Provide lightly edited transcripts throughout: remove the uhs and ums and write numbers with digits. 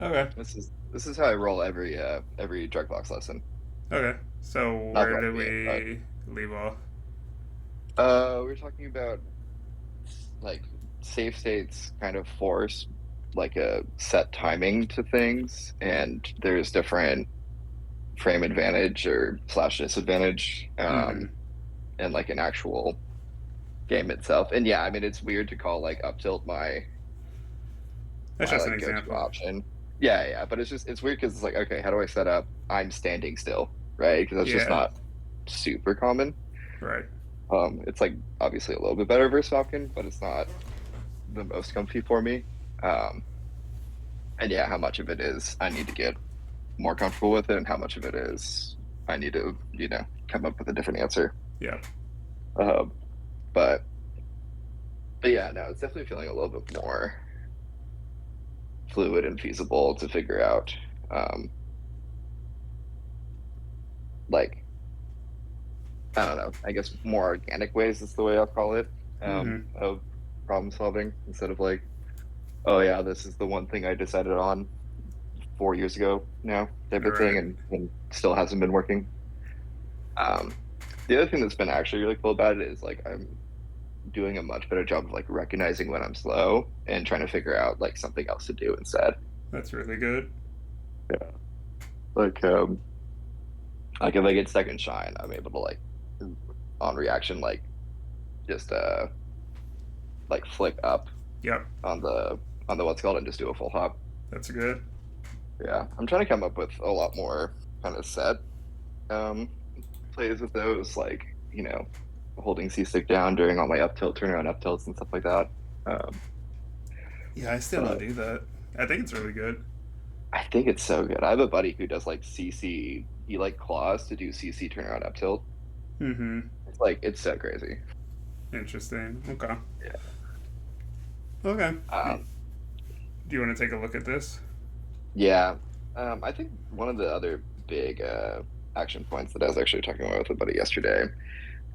Okay. This is how I roll every drug box lesson. Okay. So Not where throughout did the game, but we leave off? we're talking about like safe states kind of force like a set timing to things, and there's different frame advantage or slash disadvantage, Mm-hmm. and like an actual game itself. And yeah, I mean it's weird to call like up tilt That's my just an like go-to example. option. Yeah, yeah, but it's weird because it's like, okay, how do I set up I'm standing still, right? Because that's just Yeah. not super common. Right. It's like obviously a little bit better versus Falcon, but it's not the most comfy for me. Um, and yeah, how much of it is I need to get more comfortable with it, and how much of it is I need to, come up with a different answer. Yeah. Um, but but yeah, no, it's definitely feeling a little bit more fluid and feasible to figure out. Um, like I don't know, I guess more organic ways is the way I'll call it, Mm-hmm. of problem solving instead of like, oh yeah, this is the one thing I decided on 4 years ago now type of thing, Right. and still hasn't been working. Um, the other thing that's been actually really cool about it is like I'm doing a much better job of like recognizing when I'm slow and trying to figure out like something else to do instead. That's really good. Yeah. Like like if I get stuck in shine, I'm able to like on reaction just like flick up Yep. on the what's called and just do a full hop. That's good. Yeah. I'm trying to come up with a lot more kind of set um plays with those, like, holding C stick down during all my up tilt, turnaround up tilts and stuff like that. Um, Yeah, I still don't but do that. I think it's really good. I think it's so good. I have a buddy who does like CC, he like claws to do CC turnaround up tilt. Mm-hmm. It's so crazy. Interesting. Okay. Yeah. Okay. Do Um, you want to take a look at this? yeah. I think one of the other big action points that I was actually talking about with a buddy yesterday,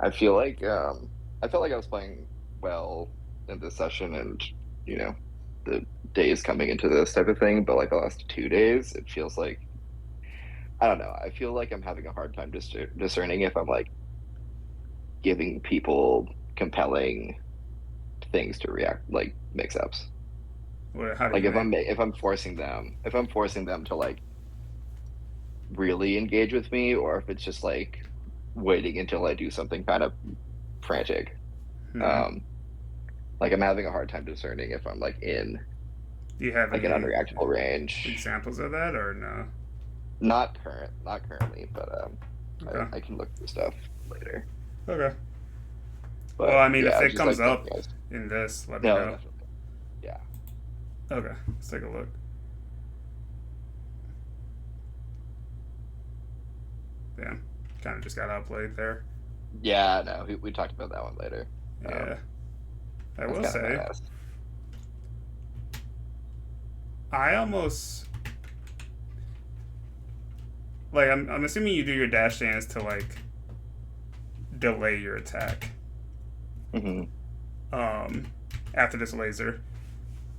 I feel like I felt like I was playing well in this session, and you know the days coming into this type of thing, but like the last 2 days it feels like, I don't know, I feel like I'm having a hard time discerning if I'm like giving people compelling things to react, like mix-ups. What? How do Like you mean? if I'm forcing them to like really engage with me, or if it's just like waiting until I do something kind of frantic. Hmm. um like I'm having a hard time discerning if I'm like in Do you have like an any unreactable range. examples of that or no? Not currently, but Okay. I can look through stuff later. Okay. Well, But I mean, yeah, if I was it just comes like telling up you guys. in this, let me No, know. definitely. Yeah. Okay. Let's take a look. Damn. Kind of just got outplayed there. Yeah, no, we talked about that one later. Yeah. I That's will kind of say, badass. I almost like. I'm assuming you do your dash dance to like delay your attack. Hmm. Um, after this laser.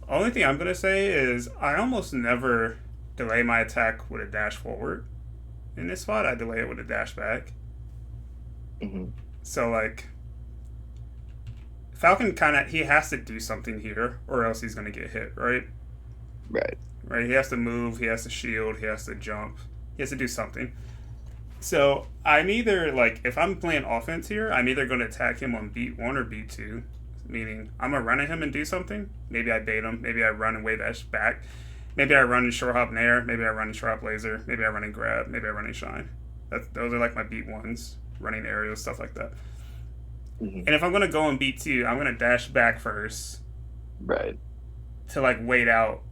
Only thing I'm gonna say is I almost never delay my attack with a dash forward. In this spot, I delay it with a dash back. Hmm. So like Falcon kind of he has to do something here, or else he's gonna get hit, right? Right. Right? He has to move, he has to shield, he has to jump, he has to do something. So I'm either like if I'm playing offense here, I'm either gonna attack him on beat one or beat two, meaning I'm gonna run at him and do something. Maybe I bait him, maybe I run and wave Ash back, maybe I run and short hop nair, maybe I run and short hop laser, maybe I run and grab, maybe I run and shine. Those are like my beat ones, running aerials, stuff like that. Hmm. And if I'm gonna go and beat two, I'm gonna dash back first Right. to like wait out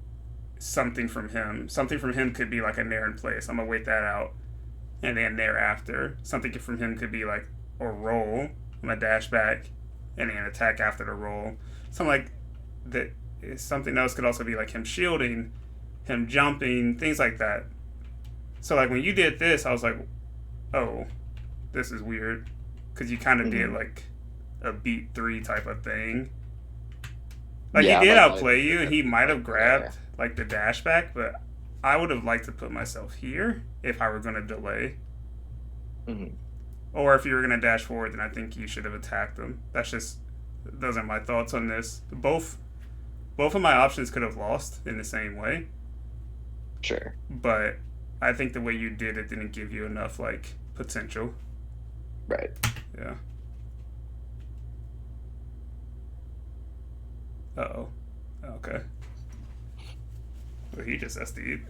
something from him. Something from him could be like a nair in place. I'm gonna wait that out, and then thereafter, something from him could be like a roll. I'm gonna dash back, and then attack after the roll. Something like that. Something else could also be like him shielding, him jumping, things like that. So like when you did this, I was like, oh, this is weird, because you kind of did Hmm. like a beat three type of thing. Like he Yeah, did I'm like not even outplay sure you, if and that's he even might like have fair. grabbed like the dash back, but I would have liked to put myself here if I were going to delay. Hmm. Or if you were going to dash forward, then I think you should have attacked them. Those are my thoughts on this. Both of my options could have lost in the same way, Sure. but I think the way you did it didn't give you enough, like, potential. Right. Yeah. Uh-oh. Okay. Well, he just SD'd.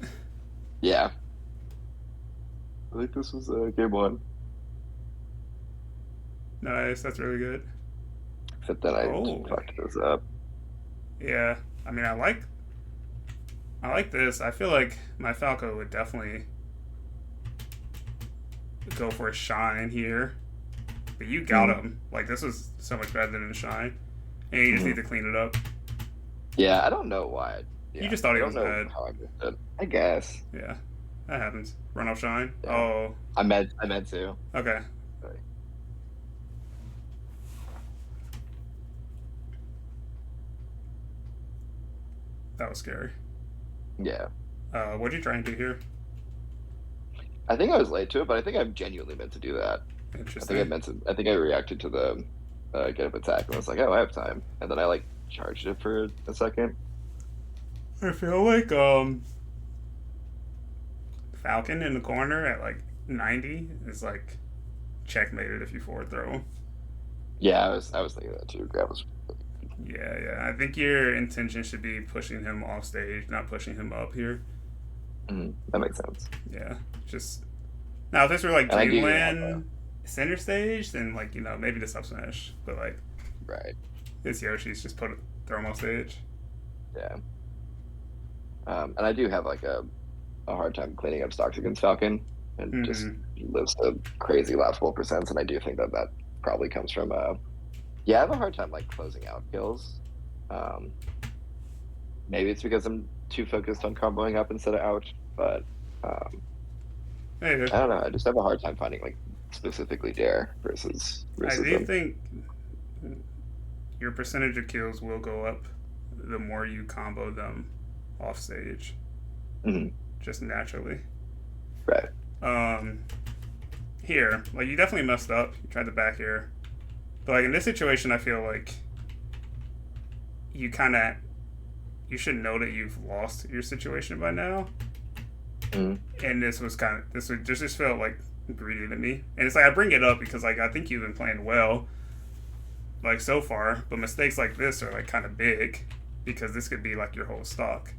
Yeah. I think this was game one. Nice, that's really good. Except that I Oh. fucked this up. Yeah. I mean, I like this. I feel like my Falco would definitely go for a shine here. But you got Mm. him. Like, this was so much better than a shine. And you just Hmm. need to clean it up. Yeah, I don't know why. You Yeah, just thought I he don't was know bad. how I missed it. I guess. Yeah. That happens. Run off shine. Yeah. Oh. I meant to. Okay. Sorry. That was scary. Yeah. What'd you try and do here? I think I was late to it, but I think I genuinely meant to do that. Interesting. I think I reacted to the get up attack and was like, oh, I have time. And then I like charged it for a second. I feel like Falcon in the corner at like 90 is like checkmated if you forward throw him. Yeah, I was thinking that too. Grab was. Yeah, yeah. I think your intention should be pushing him off stage, not pushing him up here. That makes sense. Yeah. Just now if this were like And I do Dreamland center stage, then like, maybe the sub smash. But like Right. it's Yoshi's just throw him off stage. Yeah. And I do have like a hard time cleaning up stocks against Falcon, and just lives to crazy laughable percents. And I do think that probably comes from yeah, I have a hard time like closing out kills. Maybe it's because I'm too focused on comboing up instead of out, but Hey, I don't know. I just have a hard time finding like specifically Dare I versus do them. think your percentage of kills will go up the more you combo them off stage, Hmm. just naturally. Right. Here, like you definitely messed up. You tried the back air, but like in this situation, I feel like you you should know that you've lost your situation by now. Hmm. And this just felt like greedy to me. And it's like I bring it up because like I think you've been playing well, like so far, but mistakes like this are like kind of big because this could be like your whole stock.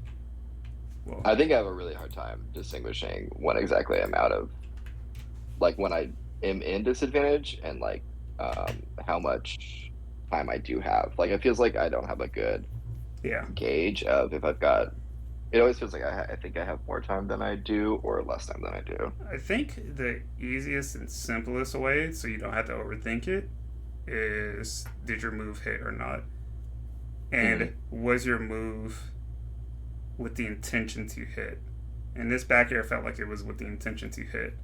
Well, I think I have a really hard time distinguishing when exactly I'm out of, like when I am in disadvantage and like how much time I do have. Like it feels like I don't have a good yeah. gauge of if I've got. It always feels like I think I have more time than I do or less time than I do. I think the easiest and simplest way, so you don't have to overthink it, is did your move hit or not? And was your move with the intention to hit? And this back air felt like it was with the intention to hit.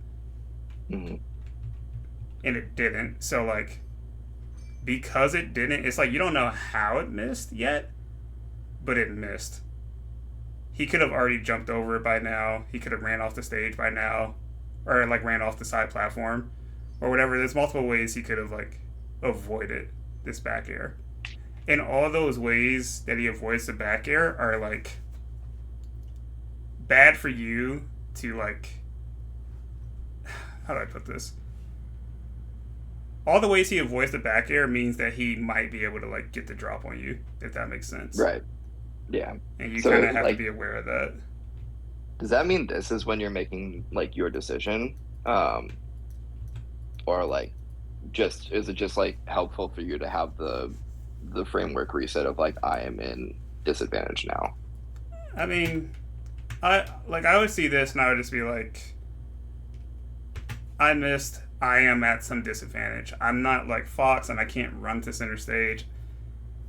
Hmm. And it didn't. So, like, because it didn't, it's like you don't know how it missed yet, but it missed. He could have already jumped over it by now. He could have ran off the stage by now, or like ran off the side platform, or whatever. There's multiple ways he could have like avoided this back air, and all those ways that he avoids the back air are like bad for you to like. How do I put this? All the ways he avoids the back air means that he might be able to like get the drop on you, if that makes sense. Right. Yeah. And you So kind of have like, to be aware of that. does that mean this is when you're making like your decision, or like, just is it just like helpful for you to have the framework reset of like I am in disadvantage now? I mean, I would see this and I would just be like, I missed. I am at some disadvantage. I'm not like Fox and I can't run to center stage.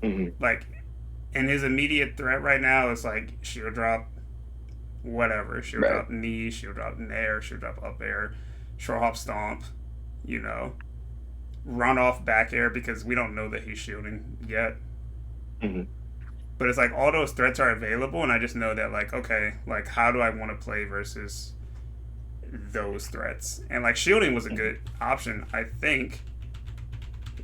Hmm. Like, and his immediate threat right now is like shield drop, whatever. Shield Right. drop knee, shield drop nair, shield drop up air, short hop stomp, run off back air because we don't know that he's shielding yet. Hmm. But it's like all those threats are available, and I just know that like okay, like how do I want to play versus those threats? And like shielding was a Mhm. good option, I think.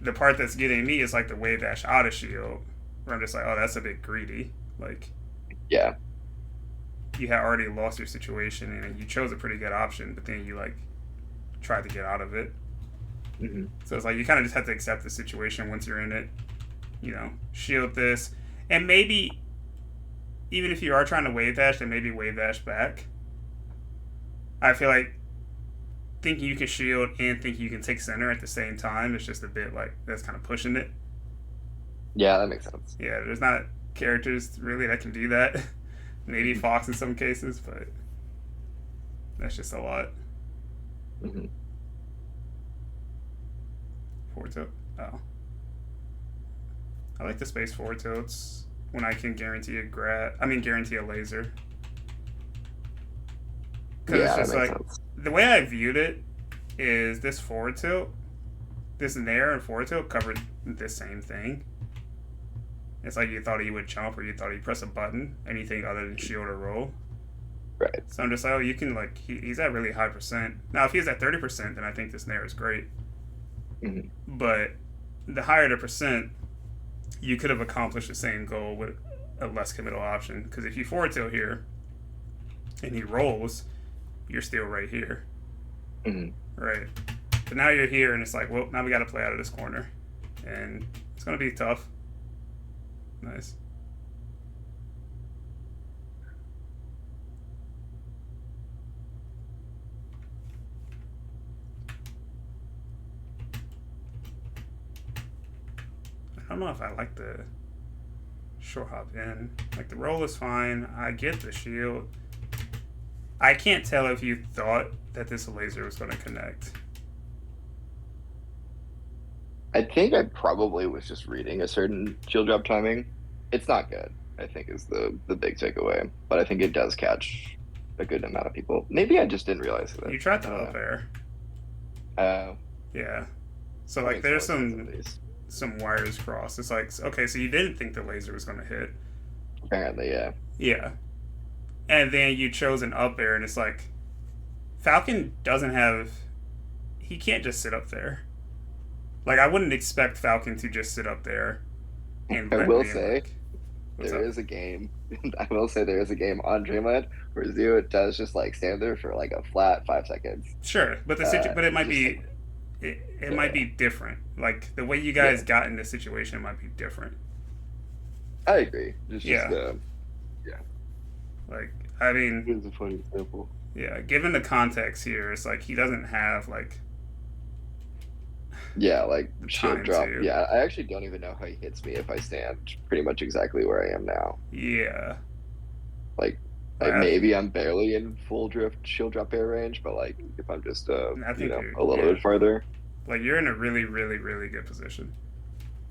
The part that's getting me is like the wave dash out of shield, where I'm just like, oh, that's a bit greedy. Like Yeah. you had already lost your situation, and you chose a pretty good option, but then you like tried to get out of it. Hmm. So it's like you kind of just have to accept the situation once you're in it. You know, shield this, and maybe even if you are trying to wave dash, then maybe wave dash back. I feel like thinking you can shield and thinking you can take center at the same time is just a bit like that's kind of pushing it. Yeah, that makes sense. Yeah, there's not characters really that can do that. Maybe Hmm. Fox in some cases, but that's just a lot. Hmm. Forward tilt. Oh, I like the space forward tilts when I can guarantee a grab. I mean, guarantee a laser because it's Yeah, that just makes like sense. the way I viewed it is this forward tilt, this nair and forward tilt covered the same thing. It's like you thought he would jump or you thought he'd press a button, anything other than shield or roll. Right. So I'm just like, oh, you can like he's at really high percent. Now if he's at 30%, then I think this nair is great. Hmm. But the higher the percent, you could have accomplished the same goal with a less committal option. Because if you forward tilt here and he rolls, you're still right here, Hmm. right? But now you're here, and it's like, well, now we got to play out of this corner, and it's gonna be tough. Nice. I don't know if I like the short hop in. Like the roll is fine. I get the shield. I can't tell if you thought that this laser was going to connect. I think I probably was just reading a certain shield drop timing. It's not good, I think, is the big takeaway. But I think it does catch a good amount of people. Maybe I just didn't realize that. You tried I the don't up know. air. Uh, Yeah. So that like makes there's more sense at least. some wires crossed. It's like okay, so you didn't think the laser was going to hit. Apparently, yeah. Yeah. And then you chose an up air, and it's like Falcon doesn't have. He can't just sit up there. Like I wouldn't expect Falcon to just sit up there and I let will me say like. What's there up? is a game. I will say there is a game on Dreamland where Zero does just like stand there for like a flat 5 seconds. Sure, but but it might Just be like it might yeah, be different. Like the way you guys yeah. got in this situation might be different. I agree. It's just Yeah, yeah. like I mean, Here's a funny example. yeah. Given the context here, it's like he doesn't have like Yeah, like the shield time drop. to. Yeah, I actually don't even know how he hits me if I stand pretty much exactly where I am now. Yeah, Like, like maybe I'm barely in full drift shield drop air range, but like if I'm just I think you're a little yeah, bit farther. like you're in a really really good position.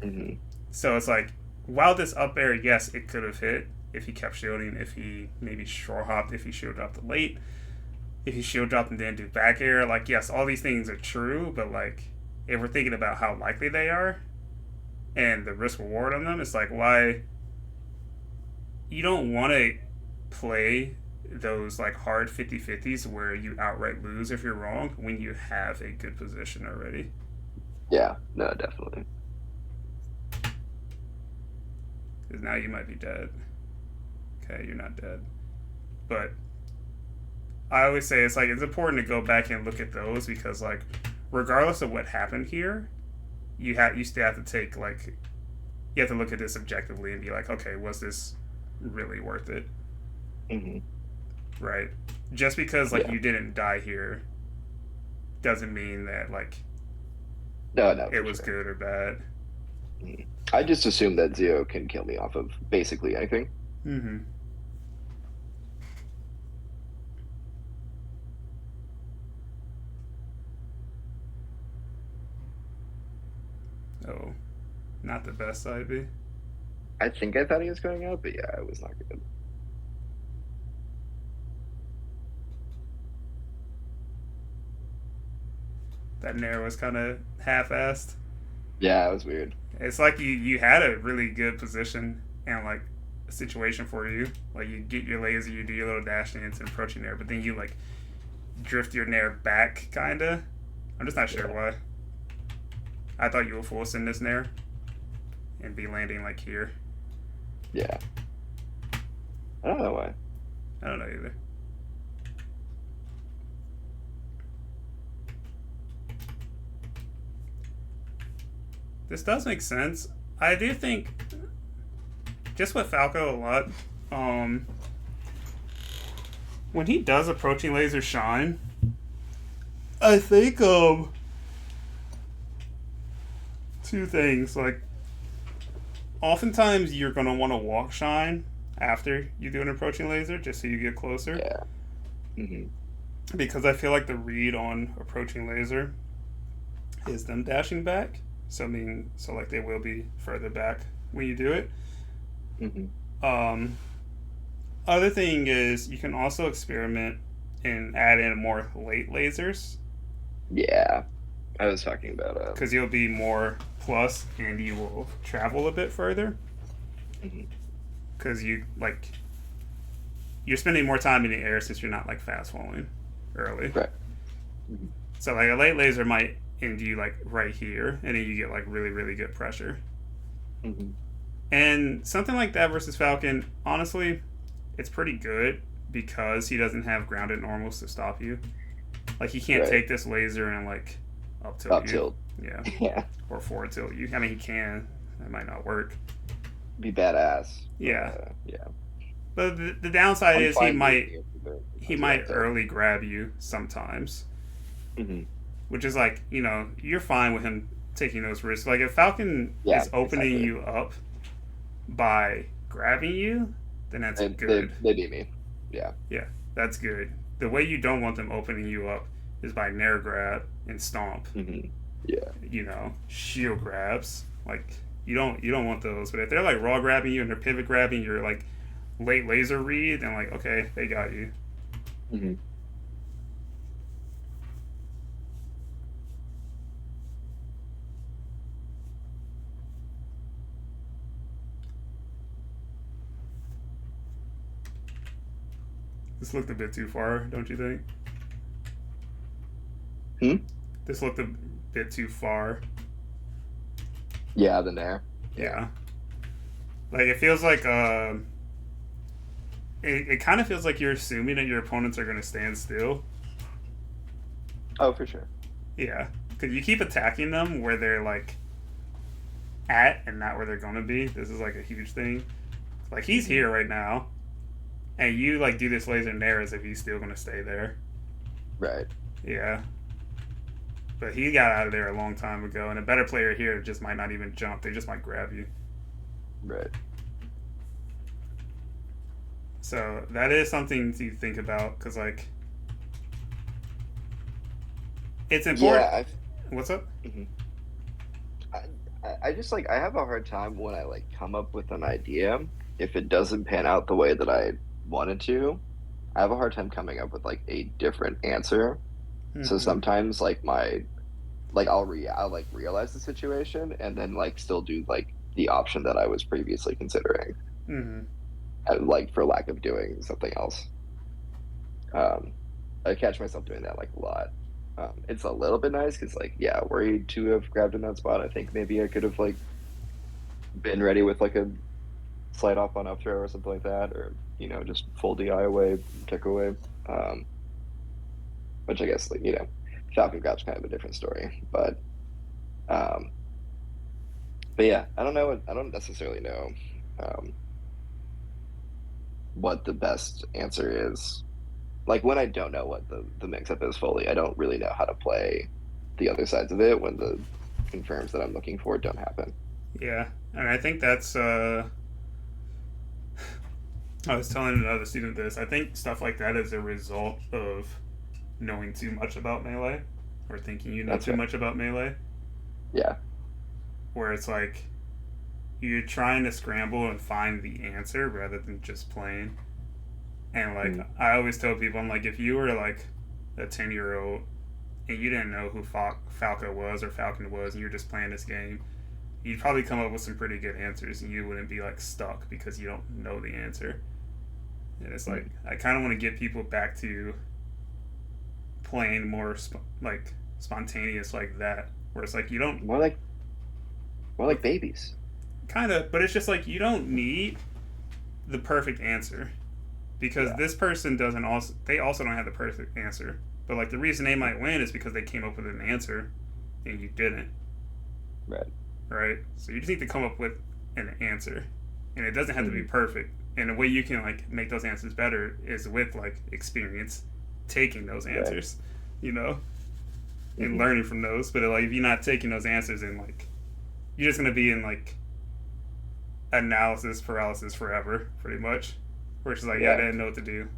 Hmm. So it's like while this up air, yes, it could have hit if he kept shielding, if he maybe short hopped, if he shield dropped late, if he shield dropped and then do back air. Like yes, all these things are true, but like if we're thinking about how likely they are and the risk reward on them, it's like why you don't want to play those like hard 50-50s where you outright lose if you're wrong when you have a good position already. Yeah, no, definitely. Because now you might be dead. Okay, you're not dead. But I always say it's like it's important to go back and look at those because like regardless of what happened here, you still have to take like you have to look at this objectively and be like, okay, was this really worth it? Hmm. Right? Just because like Yeah, you didn't die here doesn't mean that like no, no, it for was sure. good or bad. Mhm. I just assume that Zero can kill me off of basically anything. Mm-hmm. Oh, not the best side B. I think I thought he was going out, but yeah, it was not good. That nair was kind of half-assed. Yeah, it was weird. It's like you had a really good position and like situation for you. Like you get your laser, you do your little dash dance and approaching there, but then you like drift your nair back, kinda. I'm just not sure Yeah. why. I thought you would full send this nair and be landing like here. Yeah. I don't know why. I don't know either. This does make sense. I do think just with Falco a lot, when he does approaching laser shine, I think two things. Like oftentimes you're gonna want to walk shine after you do an approaching laser just so you get closer. Yeah. Hmm. Because I feel like the read on approaching laser is them dashing back. So I mean, so like they will be further back when you do it. Hmm. Um, Other thing is you can also experiment and add in more late lasers Yeah. I was talking about because you'll be more plus and you will travel a bit further mhm. because you're spending more time in the air since you're not like fast falling early. Right. Hmm. So like a late laser might end you like right here, and then you get like really really good pressure. Hmm. And something like that versus Falcon, honestly, it's pretty good because he doesn't have grounded normals to stop you. Like he can't Right. take this laser and like up tilt Up you. tilt. Yeah. Yeah. Or forward tilt you. I mean he can. That might not work. Be badass. Yeah. Yeah. But the downside I'm is fine doing it he as the might up tilt. early grab you sometimes. Hmm. Which is like, you're fine with him taking those risks. Like if Falcon Yeah. is opening Exactly. you up by grabbing you, then that's good. They beat me. Yeah. Yeah, that's good. The way you don't want them opening you up is by nair grab and stomp. Hmm. Yeah. Shield grabs. Like you don't want those. But if they're like raw grabbing you and they're pivot grabbing your like late laser read, then like okay, they got you. Hmm. This looked a bit too far, don't you think? Hmm? This looked a bit too far. Yeah. The nair. Yeah. Like it feels like it kind of feels like you're assuming that your opponents are going to stand still. Oh, for sure. Yeah, because you keep attacking them where they're like at and not where they're going to be. This is like a huge thing. Like he's Hmm. here right now, and you like do this laser nair as if he's still going to stay there. Right. Yeah, but he got out of there a long time ago, and a better player here just might not even jump. They just might grab you. Right. So that is something to think about because like it's important. Yeah. What's up? Mhm. I just like I have a hard time when I like come up with an idea if it doesn't pan out the way that I wanted to. I have a hard time coming up with like a different answer. So Mm-hmm. sometimes like my like I'll like realize the situation and then like still do like the option that I was previously considering, Mm-hmm. like for lack of doing something else. Um, I catch myself doing that like a lot. It's a little bit nice because like yeah, worried to have grabbed in that spot. I think maybe I could have like been ready with like a slide off on up throw or something like that, or just full DI away, kick away. Um, which I guess like Falcon Grab's kind of a different story, um, but yeah, I don't necessarily know um, what the best answer is. Like when I don't know what the mix up is fully, I don't really know how to play the other sides of it when the confirms that I'm looking for don't happen. Yeah, and I think that's. I was telling another student this. I think stuff like that is a result of knowing too much about melee, or thinking you know That's too right. much about melee. Yeah. Where it's like you're trying to scramble and find the answer rather than just playing. And like Mm. I always tell people, I'm like, if you were like a 10-year-old and you didn't know who Falco was or Falcon was, and you're just playing this game, you'd probably come up with some pretty good answers, and you wouldn't be like stuck because you don't know the answer. And it's like I kind of want to get people back to playing more like spontaneous like that, where it's like you don't more like babies. kind of, but it's just like you don't need the perfect answer because this person doesn't also they also don't have the perfect answer. But like the reason they might win is because they came up with an answer and you didn't. Right. Right? So you just need to come up with an answer. And it doesn't have to be perfect. And the way you can like make those answers better is with like experience taking those answers, you know, and learning from those. But like if you're not taking those answers and like you're just gonna be in like analysis paralysis forever, pretty much. Where it's like, I didn't know what to do.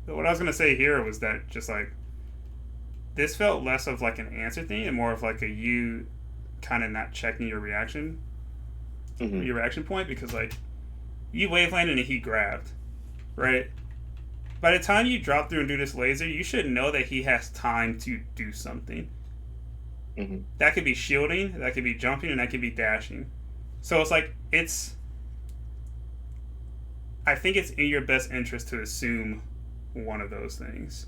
But what I was gonna say here was that just like this felt less of like an answer thing and more of like a you kind of not checking your reaction, your reaction point, because like you wave landed and he grabbed, right? By the time you drop through and do this laser, you should know that he has time to do something. That could be shielding, that could be jumping, and that could be dashing. So it's like I think it's in your best interest to assume one of those things.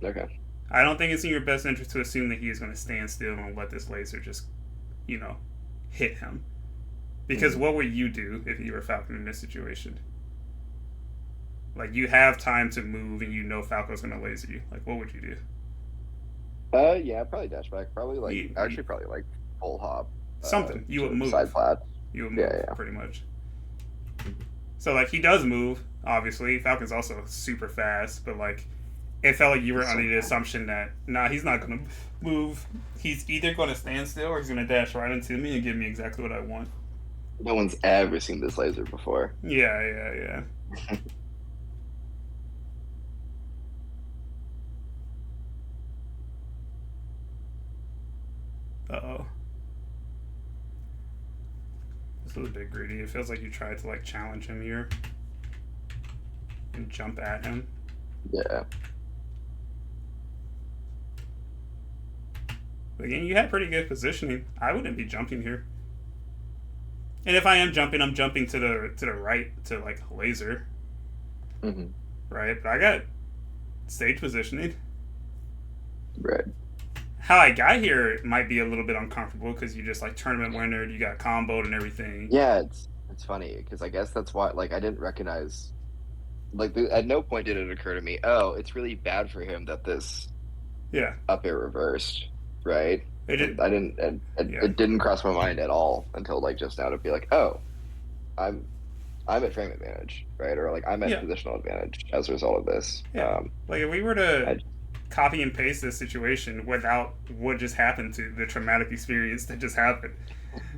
Okay. I don't think it's in your best interest to assume that he is going to stand still and let this laser just, hit him. Because what would you do if you were Falcon in this situation? Like, you have time to move and you know Falco's going to laser you. Like, what would you do? Yeah, probably dash back. Probably probably like full hop. Something. You would move. Side flat. You would move, pretty much. So, like, he does move, obviously. Falcon's also super fast, but, like, it felt like you were under the assumption that, he's not going to move. He's either going to stand still or he's going to dash right into me and give me exactly what I want. No one's ever seen this laser before. Yeah. Uh-oh. This was a bit greedy. It feels like you tried to, like, challenge him here and jump at him. Yeah. But again, you had pretty good positioning. I wouldn't be jumping here. And if I am jumping, I'm jumping to the right to like laser. Right? But I got stage positioning. Right. How I got here might be a little bit uncomfortable because you just like tournament winner, you got comboed and everything. Yeah, it's funny because I guess that's why like I didn't recognize at no point did it occur to me, oh, it's really bad for him that this up air reversed. Right. It didn't cross my mind at all until like just now to be like, oh, I'm at frame advantage, right? Or like I'm at positional advantage as a result of this. Yeah. Like if we were to copy and paste this situation without what just happened to the traumatic experience that just happened,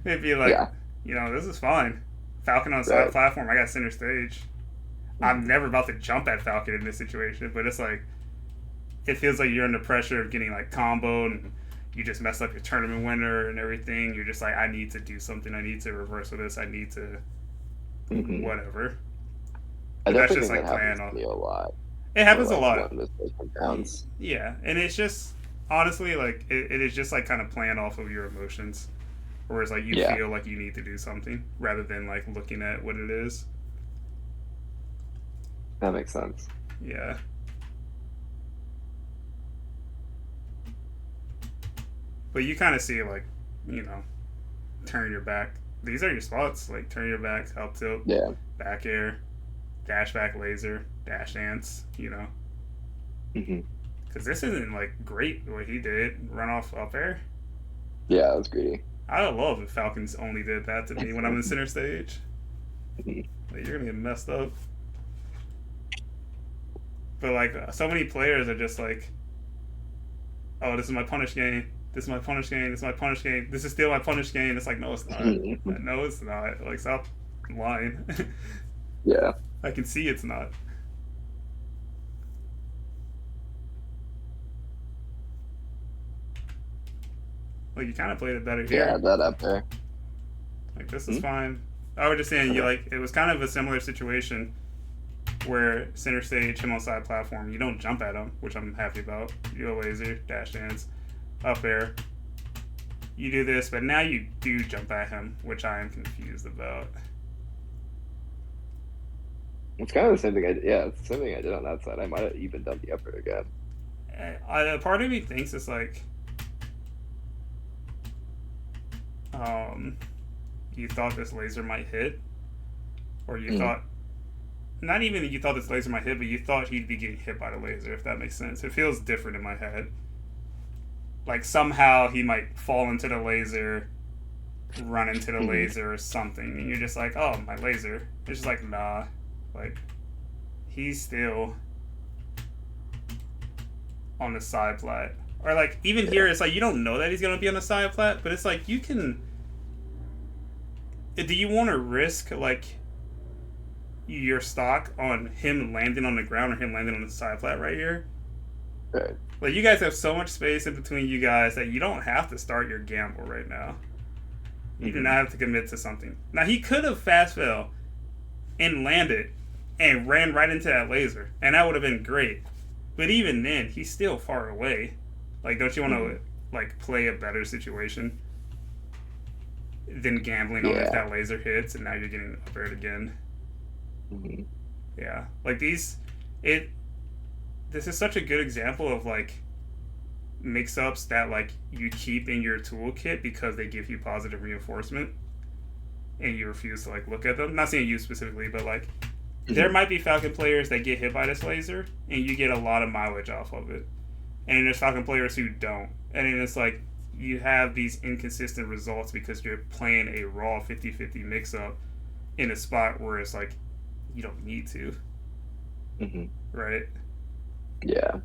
it'd be like, this is fine. Falcon on side platform, I got center stage. I'm never about to jump at Falcon in this situation, but it's like it feels like you're under pressure of getting like comboed and you just messed up your tournament winner and everything. You're just like, I need to do something. I need to reverse this. I need to whatever. But that's just like playing off. A lot. It happens a lot. Yeah, and it's just honestly like it is just like kind of playing off of your emotions, whereas like you feel like you need to do something rather than like looking at what it is. That makes sense. Yeah. But you kind of see, like, turn your back. These are your spots. Like, turn your back, up tilt, back air, dash back laser, dash dance, Because this isn't, like, great what he did. Run off up air. Yeah, that was greedy. I would love if Falcons only did that to me when I'm in center stage. Like, you're going to get messed up. But, like, so many players are just like, oh, this is my punish game. This is my punish game. This is my punish game. This is still my punish game. It's like, no, it's not. No, it's not. Like, stop lying. Yeah. I can see it's not. Like, you kind of played it better here. Yeah, that up there. Like, this is fine. I was just saying, it was kind of a similar situation where center stage, him on side platform, you don't jump at him, which I'm happy about. You go laser, dash dance. up air. You do this, but now you do jump at him, which I am confused about. It's kind of the same thing. It's the same thing I did on that side. I might have even done the upper again. Part of me thinks it's like, you thought this laser might hit, or you thought, not even that you thought this laser might hit, but you thought he'd be getting hit by the laser, if that makes sense. It feels different in my head. Like somehow he might fall into the laser, run into the laser or something, and you're just like, oh, my laser. It's just like, nah. Like, he's still on the side plat. Or like, even here, it's like, you don't know that he's going to be on the side plat, but it's like, you can... Do you want to risk, like, your stock on him landing on the ground or him landing on the side plat right here? Right. Like, you guys have so much space in between you guys that you don't have to start your gamble right now. You do not have to commit to something. Now, he could have fast fell and landed and ran right into that laser, and that would have been great. But even then, he's still far away. Like, don't you want to, like, play a better situation than gambling on if that laser hits and now you're getting up aired again? Yeah. Like, this is such a good example of, like, mix-ups that, like, you keep in your toolkit because they give you positive reinforcement and you refuse to, like, look at them. Not saying you specifically, but, like, there might be Falcon players that get hit by this laser and you get a lot of mileage off of it. And there's Falcon players who don't. And then it's like, you have these inconsistent results because you're playing a raw 50-50 mix-up in a spot where it's like, you don't need to. Right? Yeah.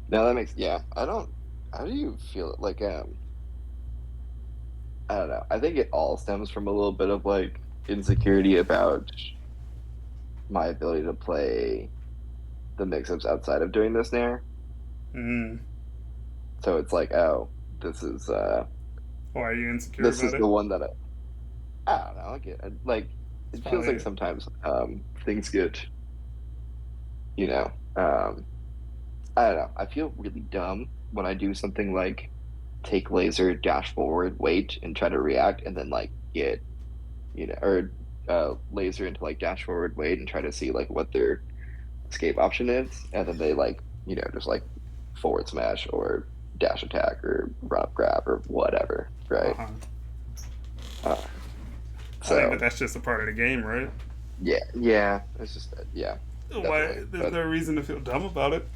No, that makes... Yeah. How do you feel? Like, I don't know. I think it all stems from a little bit of, like, insecurity about my ability to play the mix-ups outside of doing this Nair. So it's like, oh, this is... Why are you insecure this about is it? the one that I don't know. I get it. Like, it feels like sometimes things get, you know, I don't know. I feel really dumb when I do something like take laser, dash forward, wait, and try to react, and then, like, get, or laser into, like, dash forward, wait, and try to see, like, what their escape option is, and then they, like, just, like, forward smash or dash attack or run up grab or whatever, right? So, I think that's just a part of the game, right? Yeah. It's just, Why? There's no reason to feel dumb about it.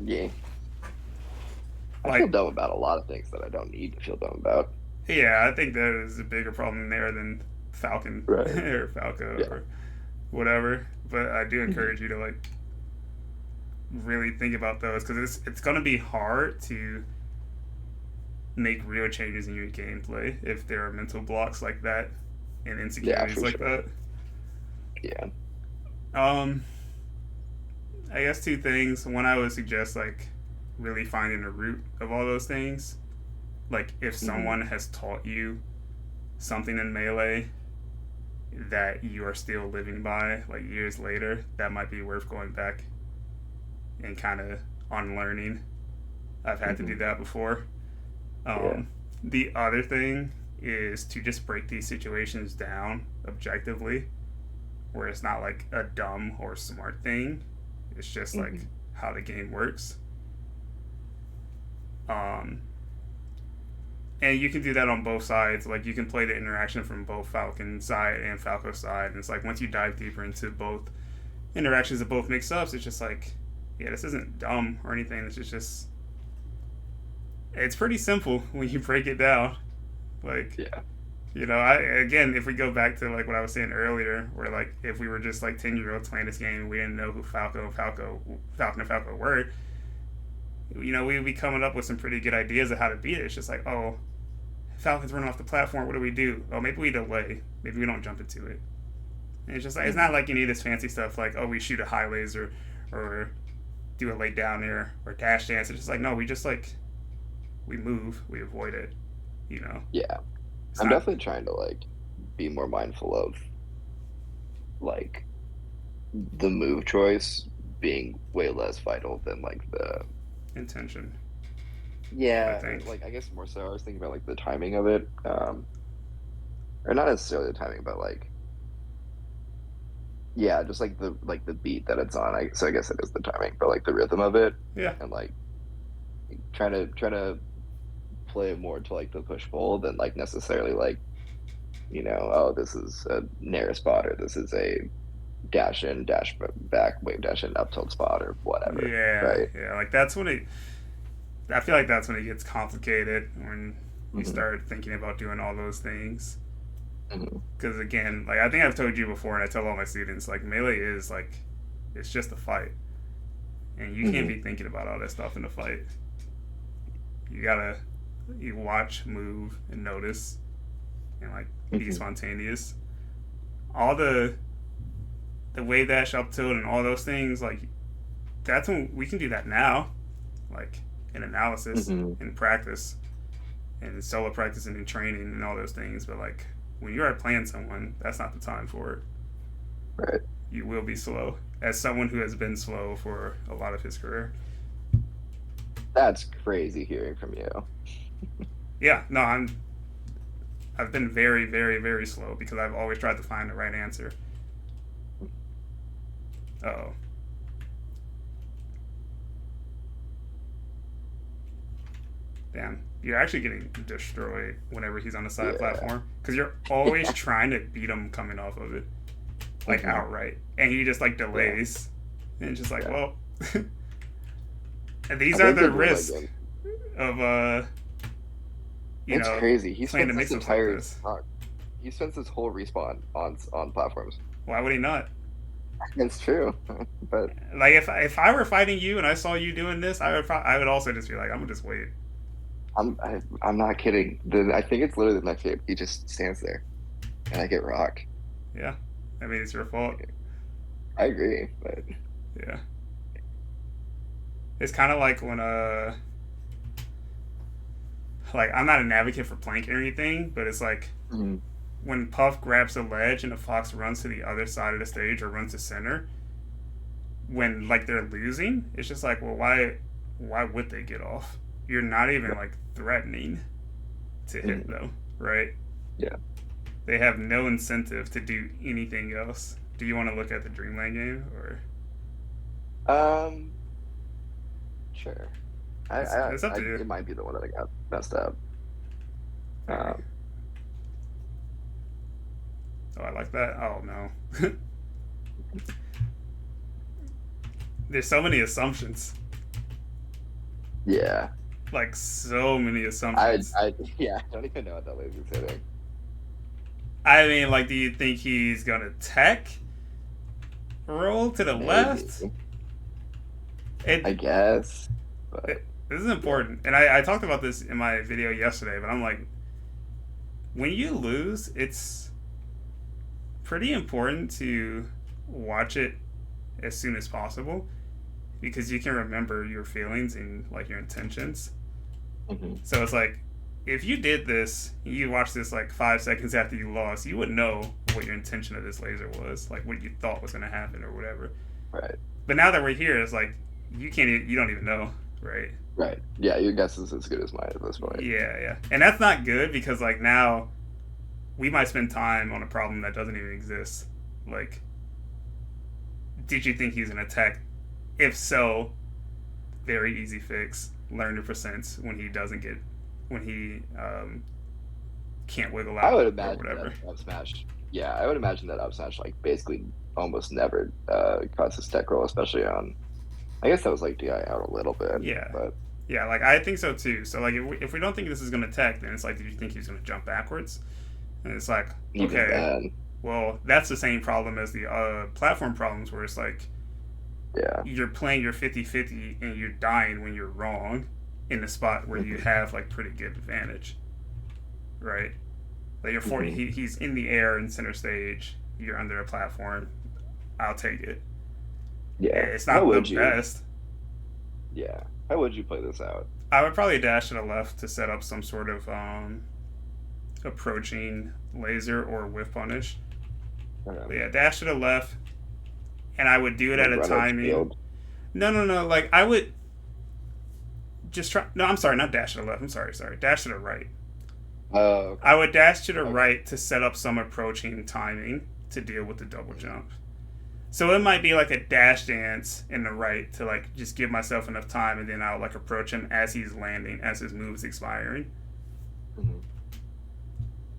Yeah. I feel dumb about a lot of things that I don't need to feel dumb about. Yeah, I think that is a bigger problem there than Falcon or Falco or whatever. But I do encourage you to, like, really think about those, because it's going to be hard to make real changes in your gameplay if there are mental blocks like that and insecurities like that. Yeah. I guess two things. One, I would suggest, like, really finding the root of all those things. Like, if someone has taught you something in Melee that you are still living by, like, years later, that might be worth going back and kind of unlearning. I've had to do that before. The other thing is to just break these situations down objectively, where it's not like a dumb or smart thing. It's just like how the game works. And you can do that on both sides. Like, you can play the interaction from both Falcon side and Falco side. And it's like, once you dive deeper into both interactions of both mix-ups, it's just like, yeah, this isn't dumb or anything. It's just it's pretty simple when you break it down. Like, again, if we go back to, like, what I was saying earlier, where, like, if we were just, like, 10-year-olds playing this game and we didn't know who Falcon and Falco were, we'd be coming up with some pretty good ideas of how to beat it. It's just like, oh, Falcon's running off the platform, what do we do? Oh, maybe we delay. Maybe we don't jump into it. And it's just like, it's not like any of this fancy stuff like, oh, we shoot a high laser or do a late down air or dash dance. It's just like, no, we just, like, we move, we avoid it, Yeah. I'm definitely trying to, like, be more mindful of, like, the move choice being way less vital than, like, the intention. I Yeah, think. like I guess more so. I was thinking about like the timing of it, or not necessarily the timing, but like yeah, just like the beat that it's on. So I guess it is the timing, but like the rhythm of it, Yeah, and like trying to play it more to like the push pull than like necessarily like oh, this is a nair spot or this is a dash in dash back wave dash in up tilt spot or whatever, yeah, right? yeah. Like that's when it. I feel like that's when it gets complicated when you Hmm. start thinking about doing all those things. Hmm. Because again, like I think I've told you before, and I tell all my students, like melee is like, it's just a fight, and you can't Hmm. be thinking about all that stuff in the fight. You gotta, you watch, move, and notice, and like be Hmm. spontaneous. All the wave dash up tilt and all those things, like that's when we can do that now, like in analysis, Hmm. in practice, in solo practice, and in training, and all those things. But like when you're playing someone, that's not the time for it. Right. You will be slow. As someone who has been slow for a lot of his career. That's crazy hearing from you. Yeah, no, I've been very, very, very slow because I've always tried to find the right answer. Oh, damn. You're actually getting destroyed whenever he's on the side Yeah. platform because you're always trying to beat him coming off of it, like Hmm. outright. And he just like Yeah. delays. And it's just like, Yeah. well, and I these are think the like one of my risks games. of, you It's know, crazy. He playing the spends this mix-ups like entire this. he spends his whole respawn on platforms. Why would he not? It's true, but Like if I were fighting you and I saw you doing this, I would also just be like, I'm gonna just wait. I'm not kidding. I think it's literally the next game. He just stands there, and I get rocked. Yeah, I mean it's your fault. I agree, but Yeah, it's kind of like when like I'm not an advocate for planking or anything, but it's like mm, when Puff grabs a ledge and the fox runs to the other side of the stage or runs to center. When like they're losing, it's just like, well, why would they get off? You're not even like threatening to hit mm, though, right? yeah. They have no incentive to do anything else. Do you want to look at the Dreamland game or Um, sure. it's up to you? It might be the one that I got messed up. All right. Um, Oh, I like that. Oh no. There's so many assumptions. yeah. Like so many assumptions. Yeah. I don't even know what that laser's hitting. I mean, like, do you think he's gonna tech roll to the Maybe. left? I It, guess, but this is yeah. important, and I talked about this in my video yesterday. But I'm like, when you lose, it's pretty important to watch it as soon as possible because you can remember your feelings and like your intentions. Hmm. So it's like if you did this, you watched this like 5 seconds after you lost, you would know what your intention of this laser was, like what you thought was going to happen or whatever. Right. But now that we're here, it's like you don't even know, right? Right. Yeah. Your guess is as good as mine at this point. Yeah, yeah, and that's not good because like now we might spend time on a problem that doesn't even exist. Like, did you think he's an attack? If so, very easy fix. Learn your percents when he doesn't get when he can't wiggle I out would or imagine that whatever. up smash. Yeah, I would imagine that up smash like basically almost never causes tech roll, especially on. I guess that was like DI out a little bit, Yeah, but yeah, like I think so too. So like if we don't think this is gonna tech, then it's like, did you think he's gonna jump backwards? And it's like, even okay, then, well that's the same problem as the platform problems where it's like yeah. you're playing your 50-50 and you're dying when you're wrong in the spot where you Hmm. have like pretty good advantage, right? Like you're 40, Hmm. he's in the air in center stage, you're under a platform. I'll take it. Yeah. It's How not the would you? best. Yeah. How would you play this out? I would probably dash to the left to set up some sort of approaching laser or whiff punish. But yeah, dash to the left, and I would do it at Like a run edge timing. field. No, no, no. Like I would just try. No, I'm sorry, not dash to the left. I'm sorry. Dash to the right. Oh, okay. I would dash to the Okay. right to set up some approaching timing to deal with the double jump. So it might be like a dash dance in the right to like just give myself enough time, and then I'll like approach him as he's landing, as his move's expiring. Mhm.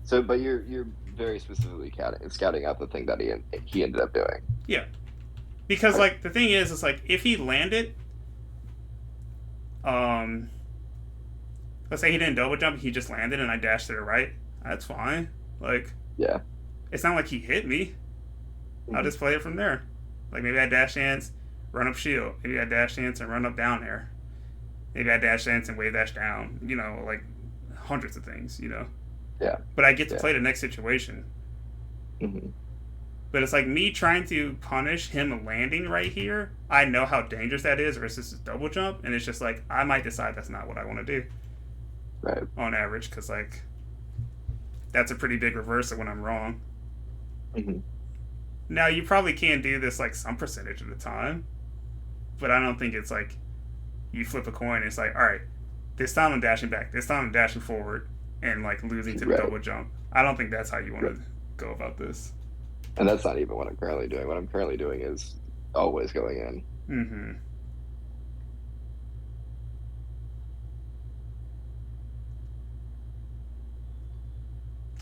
So, but you're very specifically scouting out the thing that he ended up doing. Yeah, because Okay. like the thing is, it's like if he landed, um, let's say he didn't double jump, he just landed, and I dashed to the right. That's fine. Like Yeah. it's not like he hit me. I'll Hmm. just play it from there. Like maybe I dash dance, run up shield. Maybe I dash dance and run up down air. Maybe I dash dance and wave dash down. Like hundreds of things. Yeah. But I get to Yeah. play the next situation. Hmm. But it's like me trying to punish him landing right here. I know how dangerous that is versus his double jump, and it's just like I might decide that's not what I want to do Right. on average, because like that's a pretty big reversal when I'm wrong. Hmm. Now you probably can do this like some percentage of the time, but I don't think it's like you flip a coin. And it's like all right, this time I'm dashing back, this time I'm dashing forward, and like losing to the Right. double jump. I don't think that's how you want Right. to go about this. And that's not even what I'm currently doing. What I'm currently doing is always going in. Mm-hmm.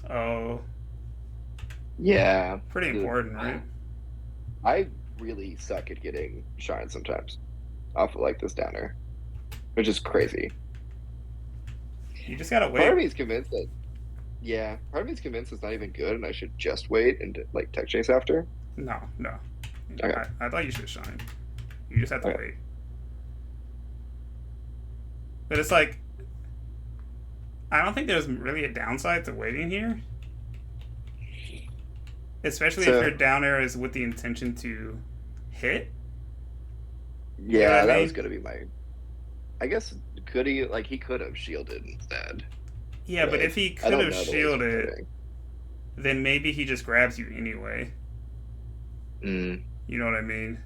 Oh, Yeah. pretty The, important, right? I really suck at getting shine sometimes off of like this downer, which is crazy. You just gotta Part of wait. me is convinced that yeah, part of me is convinced it's not even good, and I should just wait and like tech chase after. No, no. Okay. I thought you should shine. You just have to Okay. wait. But it's like I don't think there's really a downside to waiting here, especially if your So down air is with the intention to hit. You get what I yeah, that was mean? gonna be my. I guess could he like he could have shielded instead, Yeah, but but if he I could don't have know the ways of shielded, hitting. then maybe he just grabs you anyway. Mm, You know what I mean?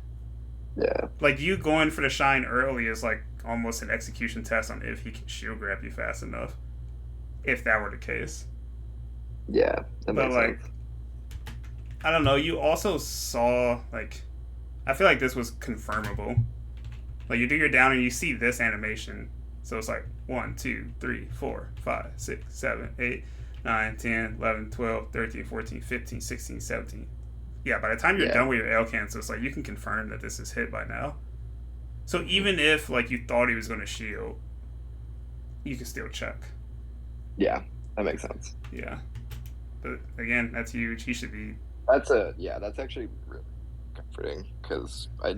yeah, Like you going for the shine early is like almost an execution test on if he can shield grab you fast enough. If that were the case. yeah, that But makes sense. like I don't know, you also saw like I feel like this was confirmable. Like you do your down and you see this animation. So it's like 1, 2, 3, 4, 5, 6, 7, 8, 9, 10, 11, 12, 13, 14, 15, 16, 17. Yeah, by the time you're Yeah. done with your L cancel, it's like you can confirm that this is hit by now. So even if like you thought he was going to shield, you can still check. Yeah, that makes sense. Yeah. But again, that's huge. He should be. That's actually really comforting because I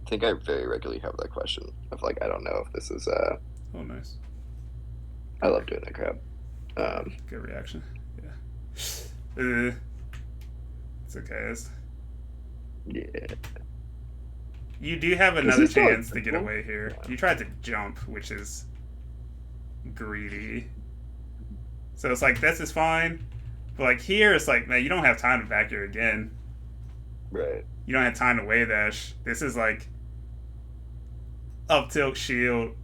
think I very regularly have that question of like I don't know if this is Oh, nice. I love doing that crap. Um, Good reaction. Yeah. It's okay. yeah, You do have because another he's still chance to get invincible. away here. Yeah. You tried to jump, which is greedy. So it's like this is fine, but like here it's like man, you don't have time to back here again. Right. You don't have time to wave dash. This is like up tilt shield,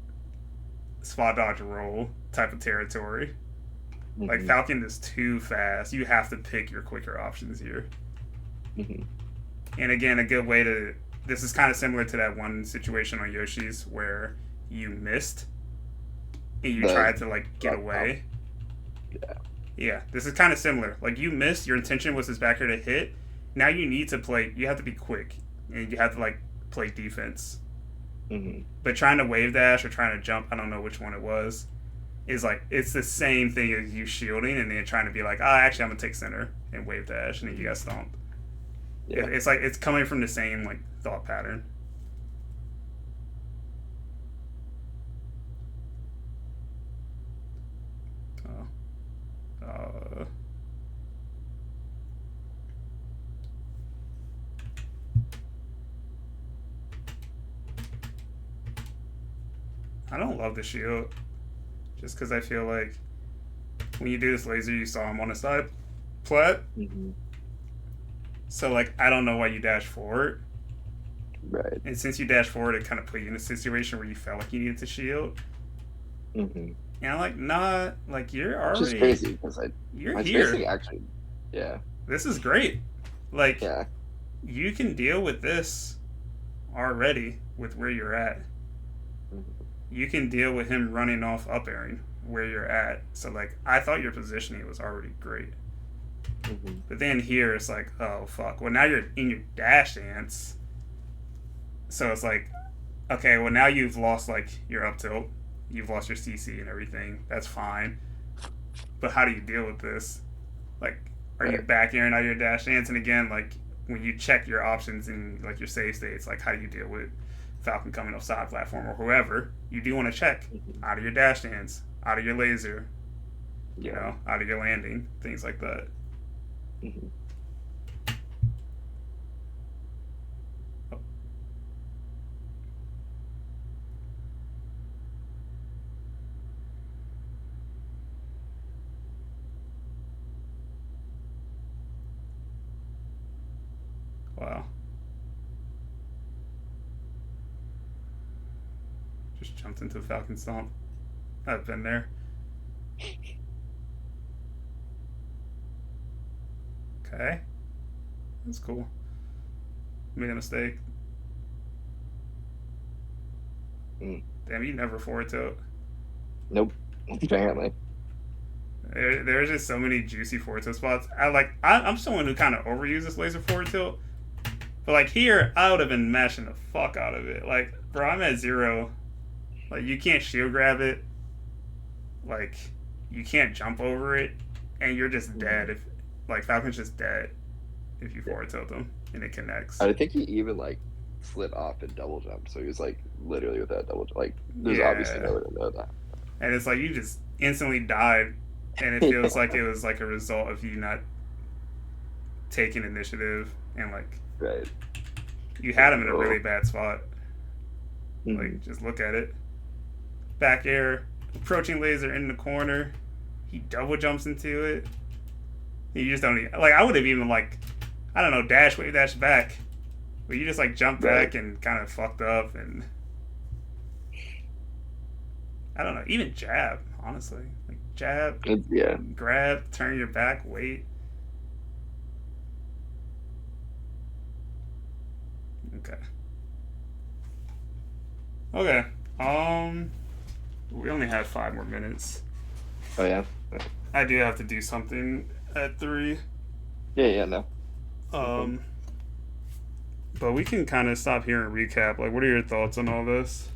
spot dodge roll type of territory. Like Hmm. Falcon is too fast. You have to pick your quicker options here. Hmm. And again, a good way to this is kind of similar to that one situation on Yoshi's where you missed and you The tried to like get away. yeah. Yeah, this is kind of similar. Like you missed, your intention was his backer to hit. Now you need to play. You have to be quick, and you have to like play defense. Hmm. But trying to wave dash or trying to jump, I don't know which one it was. Is like it's the same thing as you shielding and then trying to be like, actually I'm gonna take center and wave dash, and then you got stomped. Yeah. It's like it's coming from the same like thought pattern. Uh, uh, I don't love the shield, just because I feel like when you do this laser, you saw him on the side plat. Hmm. So like I don't know why you dash forward, Right. and since you dash forward, it kind of put you in a situation where you felt like you needed to shield. Mm-hmm. And I'm like, nah, like Which is crazy because you're my here. spacing actually, yeah, This is great. Like, yeah, you can deal with this already with where you're at. mm-hmm. You can deal with him running off up airing where you're at. So like, I thought your positioning was already great. Mm-hmm. But then here it's like, oh fuck. Well, now you're in your dash dance. So it's like, okay, well now you've lost like your up tilt, you've lost your CC and everything. That's fine. But how do you deal with this? Like, are you Right. back airing out your dash dance? And again, like when you check your options in like your save states, like how do you deal with Falcon coming off side platform or whoever? You do want to check Mm-hmm. out of your dash dance, out of your laser, Yeah. out of your landing, things like that. Mm-hmm. Oh, wow. Just jumped into Falcon Stomp. I've been there. Okay. That's cool. Made a mistake. Mm. Damn, you never forward tilt. Nope. Apparently. There's just so many juicy forward tilt spots. I'm someone who kind of overuses laser forward tilt, but like here, I would have been mashing the fuck out of it. Like, bro, I'm at zero. Like, you can't shield grab it. Like, you can't jump over it, and you're just Mm-hmm. dead if like Falcon's just dead if you Yeah. forward tilt him and it connects. I think he even like slid off and double jumped, so he was like literally with that double. Like, there's obviously Yeah, no way to know that. and it's like you just instantly died, and it feels Yeah. like it was like a result of you not taking initiative and like Right. you had him in a Typical. really bad spot. Mm-hmm. Like, just look at it. Back air, approaching laser in the corner. He double jumps into it. You just don't even, like, I would have even, like, I don't know, dash, wave, dash back. But you just, like, jumped Right. back and kind of fucked up. And I don't know, even jab, honestly. Like, jab, Yeah. grab, turn your back, wait. Okay. Okay. We only have 5 more minutes. Oh yeah. I do have to do something at 3. Yeah. Yeah. No. No problem. Um, but we can kind of stop here and recap. Like, what are your thoughts on all this?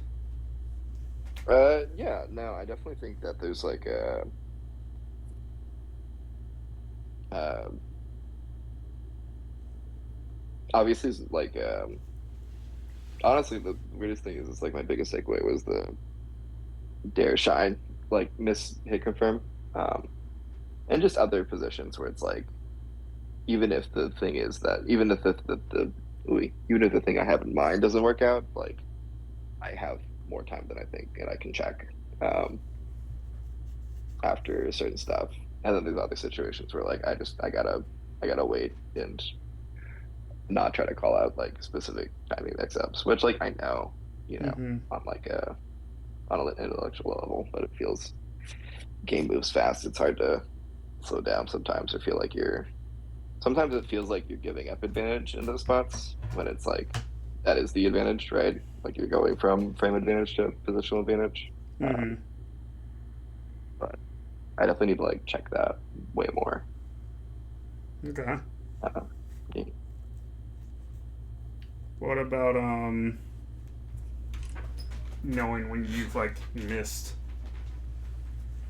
Yeah. No, I definitely think that there's like uh, obviously like honestly the weirdest thing is it's like my biggest takeaway was the dare shine like miss hit confirm, um, and just other positions where it's like even if the thing is that even if even if the thing I have in mind doesn't work out, like I have more time than I think and I can check um, after certain stuff. And then there's other situations where like I gotta wait and not try to call out like specific timing mix-ups, which like I know, you know, Mm-hmm. on like a on an intellectual level, but it feels game moves fast. It's hard to slow down sometimes or feel like you're sometimes it feels like you're giving up advantage in those spots when it's like that is the advantage, right? Like you're going from frame advantage to positional advantage. Mm-hmm. But I definitely need to like check that way more. Okay. Uh, yeah. What about knowing when you've like missed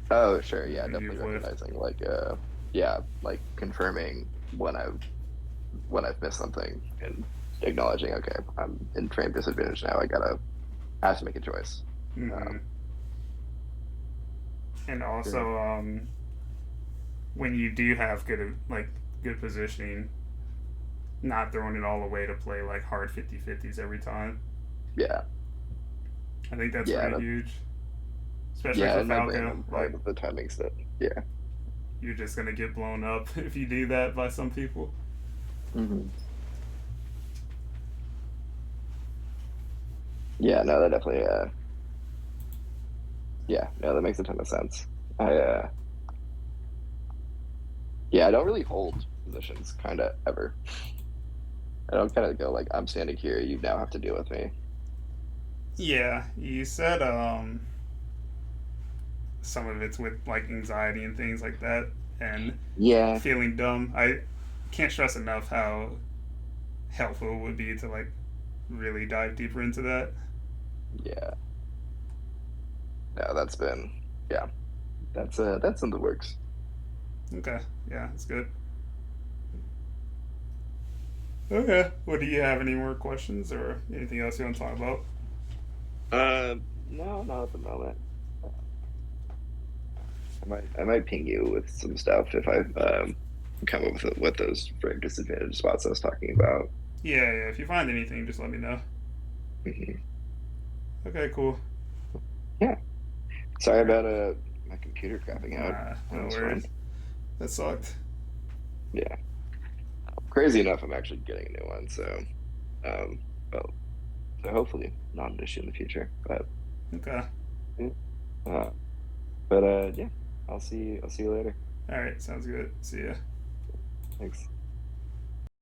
Oh, sure. Yeah, when definitely you've whiffed? recognizing like yeah, like confirming when I've missed something and acknowledging, okay, I'm in frame disadvantage now. I have to make a choice. Mm-hmm. Um, And yeah. also when you do have good positioning, not throwing it all away to play like hard 50-50s every time. Yeah. I think that's Yeah. pretty huge, especially Yeah. for In my brain, Falco. I'm Like, probably the timing stuff. Yeah. you're just gonna get blown up if you do that by some people. Hmm. Yeah. No, that definitely Yeah, no, that makes a ton of sense. I yeah, I don't really hold positions kind of ever. I don't kind of go like I'm standing here, you now have to deal with me. Yeah, you said some of it's with like anxiety and things like that, and Yeah, feeling dumb. I can't stress enough how helpful it would be to like really dive deeper into that. yeah. No, that's been yeah. That's in the works. Okay, yeah, that's good. Okay, well, do you have any more questions or anything else you want to talk about? No, not at the moment. I might ping you with some stuff if I come up with what those frame disadvantage spots I was talking about. Yeah, yeah. If you find anything, just let me know. Hmm. Okay, cool. Yeah. Sorry All right. about my computer crapping out. Nah, That no was fun. worries. That sucked. Yeah. Crazy enough, I'm actually getting a new one. So, um, well, so hopefully not an issue in the future. But, Okay. yeah. Uh, yeah, I'll see you later. All right. Sounds good. See ya. Thanks.